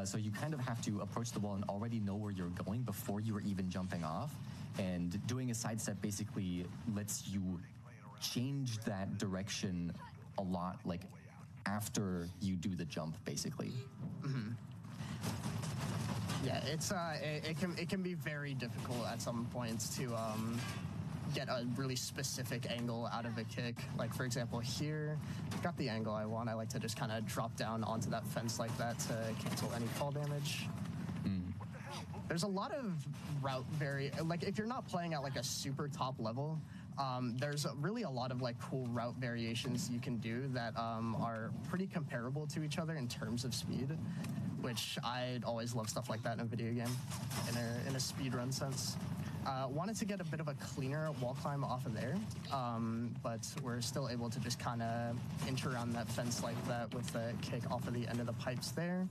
Speaker 13: So you kind of have to approach the wall and already know where you're going before you are even jumping off. And doing a sidestep basically lets you change that direction a lot, like after you do the jump, basically.
Speaker 12: Mm-hmm. Yeah, it's it can be very difficult at some points to get a really specific angle out of a kick. Like for example, here, got the angle I want. I like to just kind of drop down onto that fence like that to cancel any fall damage. There's a lot of route like if you're not playing at like a super top level, there's really a lot of like cool route variations you can do that are pretty comparable to each other in terms of speed, which I'd always love stuff like that in a video game, in a speedrun sense. Wanted to get a bit of a cleaner wall climb off of there, but we're still able to just kind of inch around that fence like that with the kick off of the end of the pipes there.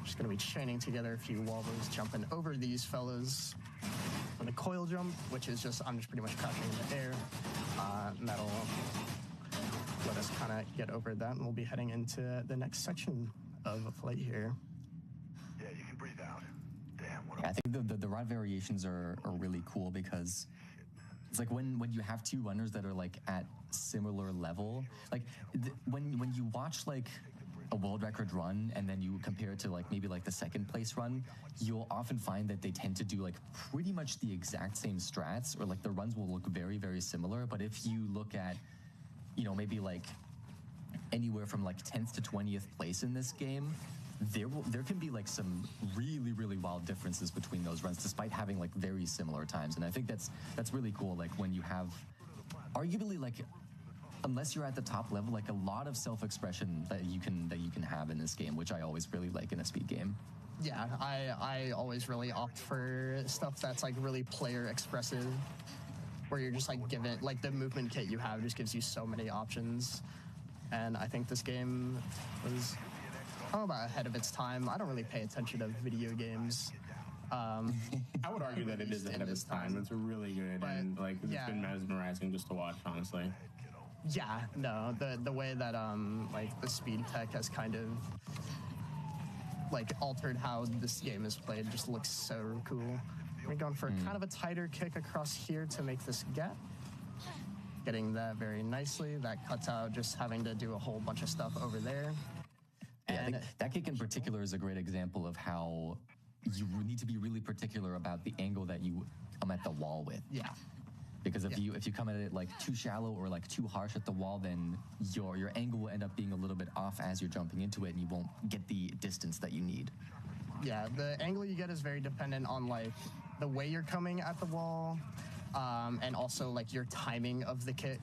Speaker 12: Just going to be chaining together a few wobbles, jumping over these fellas with a coil jump, which is just, I'm just pretty much crouching in the air. And that'll let us kind of get over that, and we'll be heading into the next section of a flight here.
Speaker 5: Yeah, you can breathe out.
Speaker 13: I think the route variations are really cool, because it's like when you have 2 runners that are like at similar level, like when you watch like a world record run and then you compare it to like maybe like the second place run, you'll often find that they tend to do like pretty much the exact same strats, or like the runs will look very, very similar. But if you look at, you know, maybe like anywhere from like 10th to 20th place in this game, there can be like some really, really wild differences between those runs, despite having like very similar times. And I think that's really cool. Like when you have arguably like, unless you're at the top level, like a lot of self-expression that you can have in this game, which I always really like in a speed game.
Speaker 12: Yeah, I always really opt for stuff that's like really player expressive, where you're just like given like the movement kit you have just gives you so many options, and I think this game was about ahead of its time. I don't really pay attention to video games.
Speaker 4: I would argue that it is ahead of its time. It's really good, and like it's been mesmerizing just to watch, honestly.
Speaker 12: Yeah, no, the way that like the speed tech has kind of like altered how this game is played just looks so cool. We're going for kind of a tighter kick across here to make this gap. Getting that very nicely. That cuts out just having to do a whole bunch of stuff over there.
Speaker 13: Yeah, I think that kick in particular is a great example of how you need to be really particular about the angle that you come at the wall with.
Speaker 12: Yeah.
Speaker 13: Because if you come at it like too shallow or like too harsh at the wall, then your angle will end up being a little bit off as you're jumping into it, and you won't get the distance that you need.
Speaker 12: Yeah, the angle you get is very dependent on like the way you're coming at the wall, and also like your timing of the kick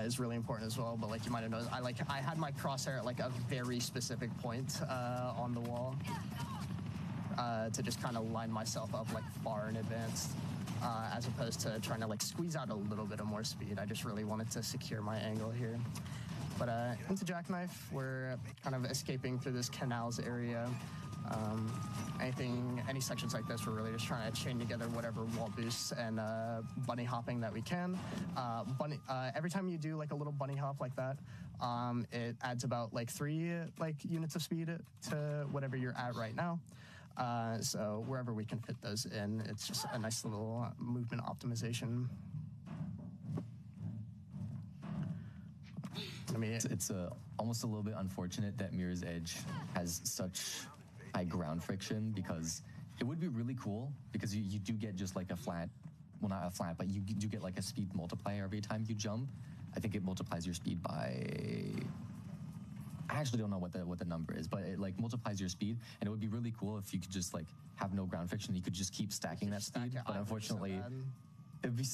Speaker 12: is really important as well. But like you might have noticed, I had my crosshair at like a very specific point on the wall to just kind of line myself up like far in advance. As opposed to trying to like squeeze out a little bit of more speed. I just really wanted to secure my angle here. But into Jackknife, we're kind of escaping through this canals area. Any sections like this, we're really just trying to chain together whatever wall boosts and bunny hopping that we can. Every time you do like a little bunny hop like that, it adds about like 3 like units of speed to whatever you're at right now. So wherever we can fit those in, it's just a nice little movement optimization.
Speaker 13: It's almost a little bit unfortunate that Mirror's Edge has such high ground friction, because it would be really cool because you do get just like a flat, well not a flat, but you do get like a speed multiplier every time you jump. I think it multiplies your speed by, I actually don't know what the number is, but it like multiplies your speed, and it would be really cool if you could just like have no ground friction. You could just keep stacking that speed, but unfortunately, it'd be.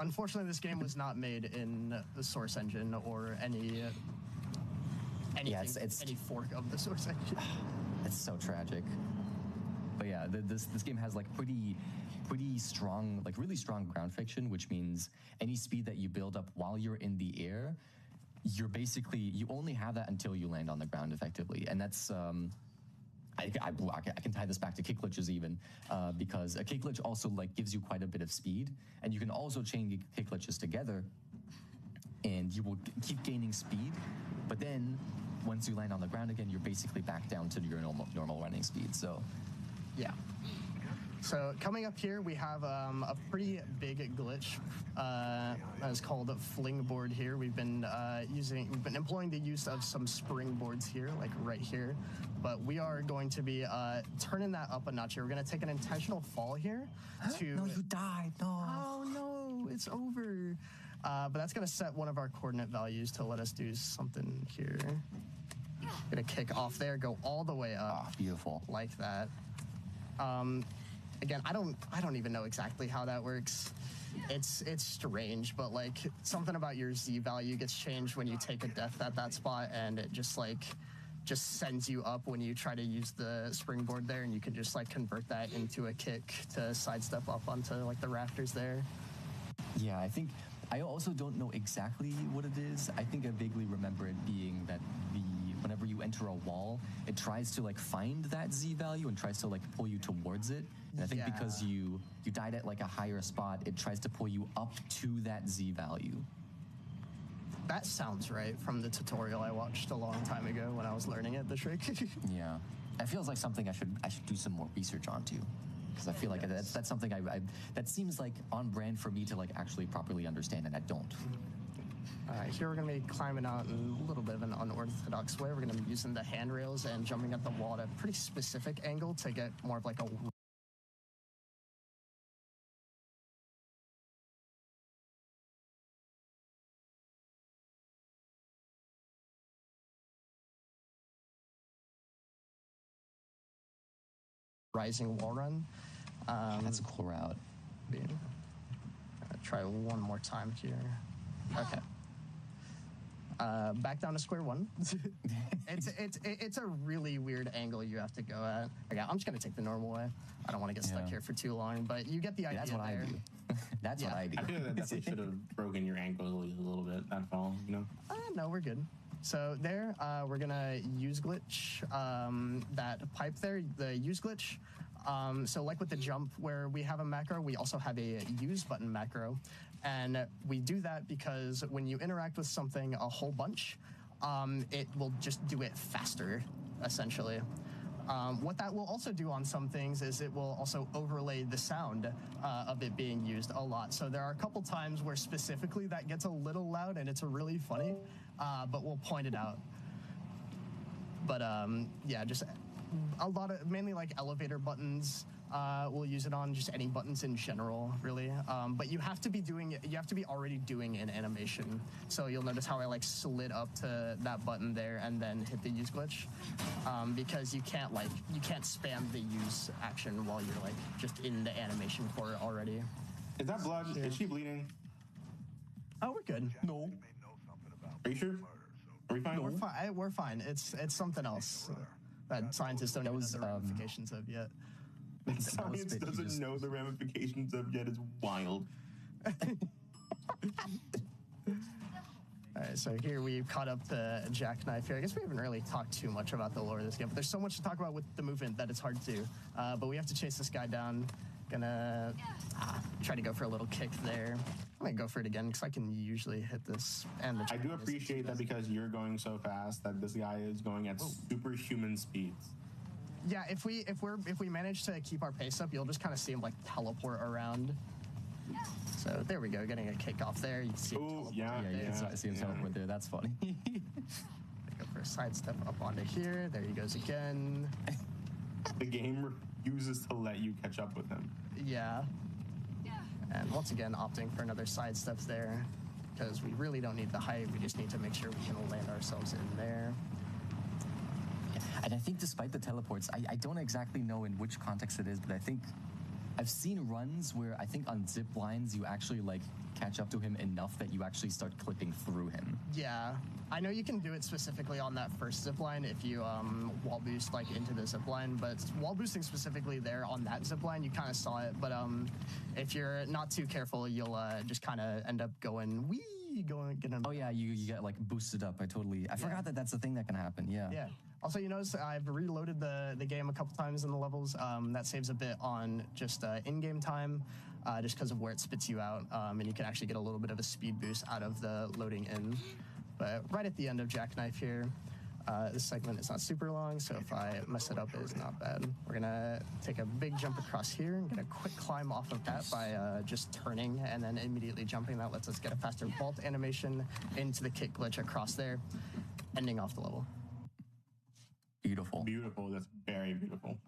Speaker 12: Unfortunately, this game was not made in the Source engine or any fork of the Source engine.
Speaker 13: It's so tragic. But yeah, this game has like pretty strong, like really strong ground friction, which means any speed that you build up while you're in the air, you only have that until you land on the ground effectively. And that's I can tie this back to kick glitches even, because a kick glitch also like gives you quite a bit of speed, and you can also chain kick glitches together, and you will keep gaining speed. But then once you land on the ground again, you're basically back down to your normal running speed. So
Speaker 12: yeah. So coming up here, we have a pretty big glitch that is called Flingboard here. We've been employing the use of some springboards here, like right here, but we are going to be turning that up a notch here. We're going to take an intentional fall here.
Speaker 13: No, you died. No.
Speaker 12: Oh no, it's over. But that's going to set one of our coordinate values to let us do something here. Gonna kick off there, go all the way up.
Speaker 13: Oh, beautiful.
Speaker 12: Like that. Again, I don't even know exactly how that works. It's strange, but like something about your Z value gets changed when you take a death at that spot, and it just sends you up when you try to use the springboard there, and you can just like convert that into a kick to sidestep up onto like the rafters there.
Speaker 13: Yeah, I also don't know exactly what it is. I think I vaguely remember it being that whenever you enter a wall, it tries to like find that Z value and tries to like pull you towards it. And I think because you died at like a higher spot, it tries to pull you up to that Z value.
Speaker 12: That sounds right from the tutorial I watched a long time ago when I was learning it, the trick.
Speaker 13: Yeah. That feels like something I should do some more research onto. Because I feel like that's something that seems like on brand for me to like actually properly understand, and I don't.
Speaker 12: Here we're going to be climbing out in a little bit of an unorthodox way. We're going to be using the handrails and jumping at the wall at a pretty specific angle to get more of like a rising wall run.
Speaker 13: That's a cool route.
Speaker 12: Try one more time here. Okay. back down to square one. it's a really weird angle you have to go at. Okay, I'm just gonna take the normal way. I don't want to get stuck here for too long, but you get the idea.
Speaker 13: That's what
Speaker 12: there.
Speaker 13: I do. That's what I do.
Speaker 4: I feel like that definitely should have broken your ankle a little bit. That fall, you know.
Speaker 12: No, we're good. So there, we're gonna use glitch that pipe there, the use glitch. So like with the jump where we have a macro, we also have a use button macro. And we do that because when you interact with something a whole bunch, it will just do it faster, essentially. What that will also do on some things is it will also overlay the sound of it being used a lot. So there are a couple times where specifically that gets a little loud and it's really funny, but we'll point it out. But yeah, just a lot of, mainly like elevator buttons, we'll use it on just any buttons in general, really. But you have to be already doing an animation. So you'll notice how I like slid up to that button there and then hit the use glitch, because you can't spam the use action while you're like just in the animation for it already.
Speaker 4: Is that blood?
Speaker 12: Yeah.
Speaker 4: Is she bleeding?
Speaker 12: Oh, we're good.
Speaker 13: No.
Speaker 4: Are you sure? Are we fine?
Speaker 12: No, we're fine. We're fine. It's something else that scientists don't even know the ramifications of yet.
Speaker 4: Science doesn't know the ramifications of yet. It's wild.
Speaker 12: All right, so here we've caught up the jackknife here. I guess we haven't really talked too much about the lore of this game, but there's so much to talk about with the movement that it's hard to. But we have to chase this guy down. Gonna try to go for a little kick there. I'm gonna go for it again because I can usually hit this. And
Speaker 4: I do appreciate that because you're going so fast that this guy is going at superhuman speeds.
Speaker 12: Yeah, if we manage to keep our pace up, you'll just kind of see him like teleport around. So there we go, getting a kick off there. You can see him
Speaker 13: I see him teleport there. That's funny.
Speaker 12: Go for a sidestep up onto here. There he goes again.
Speaker 4: The game refuses to let you catch up with him.
Speaker 12: Yeah. And once again, opting for another sidestep there because we really don't need the height. We just need to make sure we can land ourselves in there.
Speaker 13: And I think despite the teleports, I don't exactly know in which context it is, but I think I've seen runs where I think on zip lines you actually like catch up to him enough that you actually start clipping through him.
Speaker 12: Yeah, I know you can do it specifically on that first zip line if you wall boost like into the zip line, but wall boosting specifically there on that zip line, you kind of saw it. But if you're not too careful, you'll just kind of end up going getting.
Speaker 13: Oh yeah, you get like boosted up. I forgot that that's a thing that can happen. Yeah.
Speaker 12: Yeah. Also, you notice I've reloaded the game a couple times in the levels. That saves a bit on just in-game time, just because of where it spits you out, and you can actually get a little bit of a speed boost out of the loading in. But right at the end of Jackknife here, this segment is not super long, so if I mess it up, it is not bad. We're gonna take a big jump across here and get a quick climb off of that by just turning and then immediately jumping. That lets us get a faster vault animation into the kick glitch across there, ending off the level.
Speaker 13: Beautiful.
Speaker 4: Beautiful. That's very beautiful.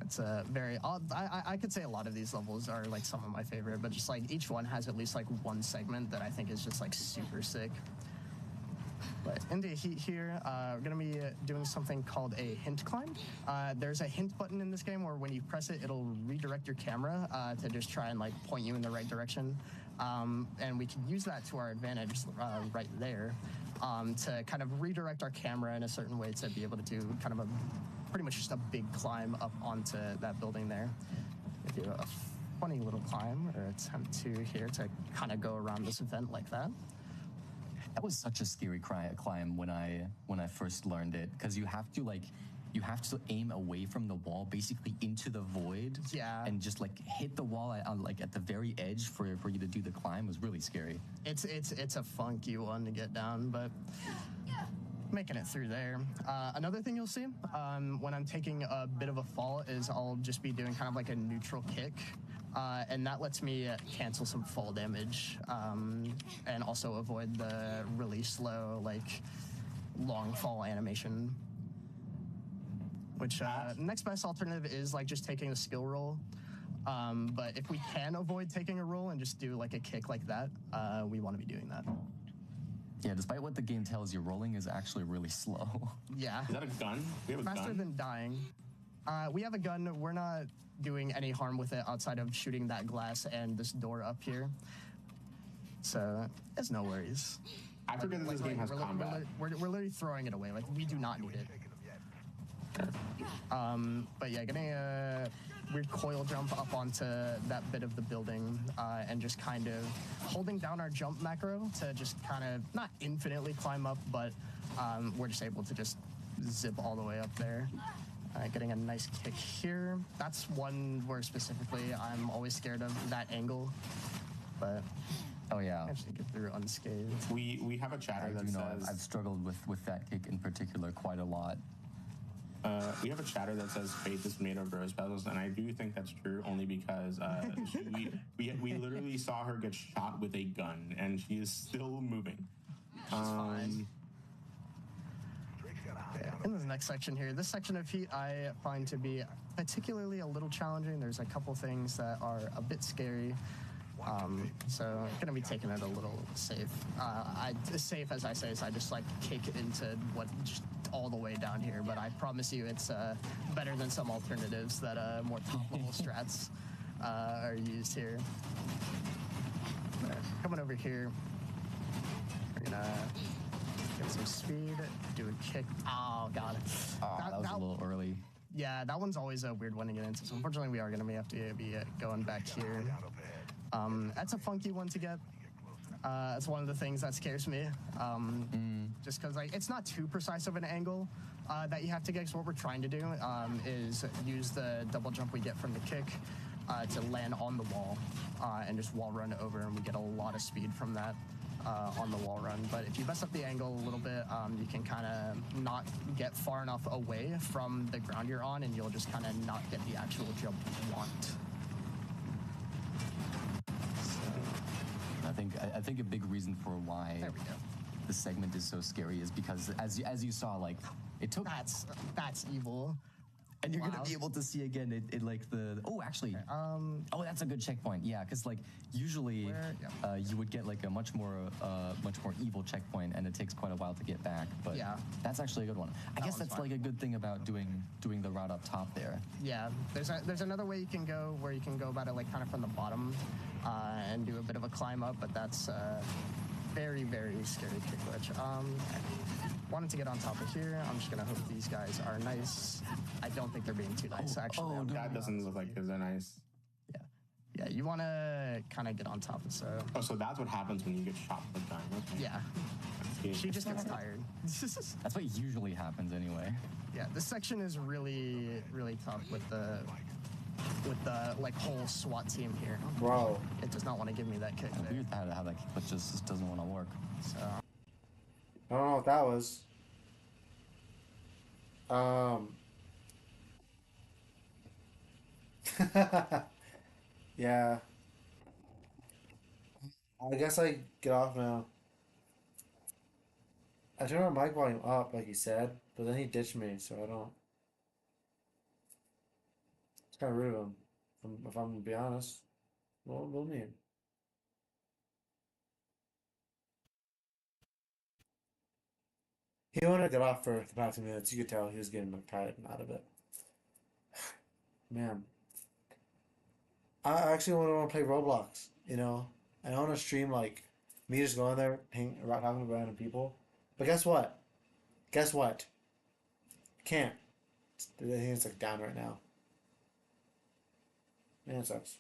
Speaker 12: It's very odd. I could say a lot of these levels are like some of my favorite, but just like each one has at least like one segment that I think is just like super sick. But into heat here, we're gonna be doing something called a hint climb. There's a hint button in this game where when you press it, it'll redirect your camera to just try and like point you in the right direction. And we can use that to our advantage right there to kind of redirect our camera in a certain way to be able to do kind of pretty much just a big climb up onto that building there. We do a funny little climb or attempt to here to kind of go around this vent like that.
Speaker 13: That was such a scary climb when I first learned it, because you have to aim away from the wall, basically into the void.
Speaker 12: Yeah. And
Speaker 13: just like hit the wall at the very edge for you to do the climb. It was really scary.
Speaker 12: It's a funky one to get down, but making it through there. Another thing you'll see when I'm taking a bit of a fall is I'll just be doing kind of like a neutral kick. And that lets me cancel some fall damage and also avoid the really slow, like, long fall animation. Which next best alternative is like just taking a skill roll. But if we can avoid taking a roll and just do like a kick like that, we want to be doing that.
Speaker 13: Yeah, despite what the game tells you, rolling is actually really slow.
Speaker 12: Yeah.
Speaker 4: Is that a gun? We have a
Speaker 12: Faster
Speaker 4: gun?
Speaker 12: than dying. We have a gun. We're not doing any harm with it outside of shooting that glass and this door up here. So, there's no worries.
Speaker 4: I forget that this game has combat.
Speaker 12: We're literally throwing it away. Like, we do not need it. But yeah, getting a weird coil jump up onto that bit of the building and just kind of holding down our jump macro to just kind of not infinitely climb up, but we're just able to just zip all the way up there. Getting a nice kick here. That's one where specifically I'm always scared of that angle, but
Speaker 13: oh yeah,
Speaker 12: actually get through unscathed.
Speaker 4: We have a chatter that says
Speaker 13: I've struggled with that kick in particular quite a lot.
Speaker 4: We have a chatter that says Faith is made of rose petals, and I do think that's true only because we literally saw her get shot with a gun, and she is still moving.
Speaker 12: In this next section here, this section of Heat I find to be particularly a little challenging. There's a couple things that are a bit scary. So I'm gonna be taking it a little safe. As safe as I say is I just like kick into what just all the way down here, but I promise you it's better than some alternatives that more top level strats are used here. Coming over here, we're gonna get some speed, do a kick. Oh god,
Speaker 13: that was a little early.
Speaker 12: Yeah, that one's always a weird one to get into. So unfortunately, we are gonna have to be going back here. That's a funky one to get. It's one of the things that scares me. Just because like it's not too precise of an angle that you have to get. So what we're trying to do is use the double jump we get from the kick to land on the wall and just wall run over, and we get a lot of speed from that on the wall run. But if you mess up the angle a little bit, you can kind of not get far enough away from the ground you're on, and you'll just kind of not get the actual jump you want.
Speaker 13: I think a big reason for why the segment is so scary is because as you saw, like it took
Speaker 12: that's evil,
Speaker 13: and you're gonna be able to see again it like the that's a good checkpoint, yeah, because like usually you would get like a much more evil checkpoint, and it takes quite a while to get back, but that's actually a good one. I guess that's like a good thing about doing the route up top there.
Speaker 12: Yeah, there's another way you can go where you can go about it like kind of from the bottom and do a bit of a climb up, but that's very, very scary kick glitch. Wanted to get on top of here. I'm just gonna hope these guys are nice. I don't think they're being too nice, actually.
Speaker 4: That doesn't look like they're nice.
Speaker 12: Yeah, you want to kind of get on top of so.
Speaker 4: Oh, so that's what happens when you get shot with a gun. Okay.
Speaker 12: Yeah. She just gets tired.
Speaker 13: That's what usually happens anyway.
Speaker 12: Yeah, this section is really, really tough with the like whole SWAT team here.
Speaker 14: Bro.
Speaker 12: It does not want to give me that kick.
Speaker 13: Weird how that kick just doesn't want to work.
Speaker 12: So.
Speaker 14: I don't know what that was. Yeah. I guess I get off now. I turned my mic volume up, like he said, but then he ditched me, so I don't. It's kind of rude of him, if I'm gonna be honest. What mean? He wanted to get off for the past 2 minutes. You could tell he was getting tired and out of it. Man. I actually want to play Roblox, you know? I want to stream, like, me just going there, talking to random people. But guess what? Can't. I think it's, like, down right now. Man, it sucks.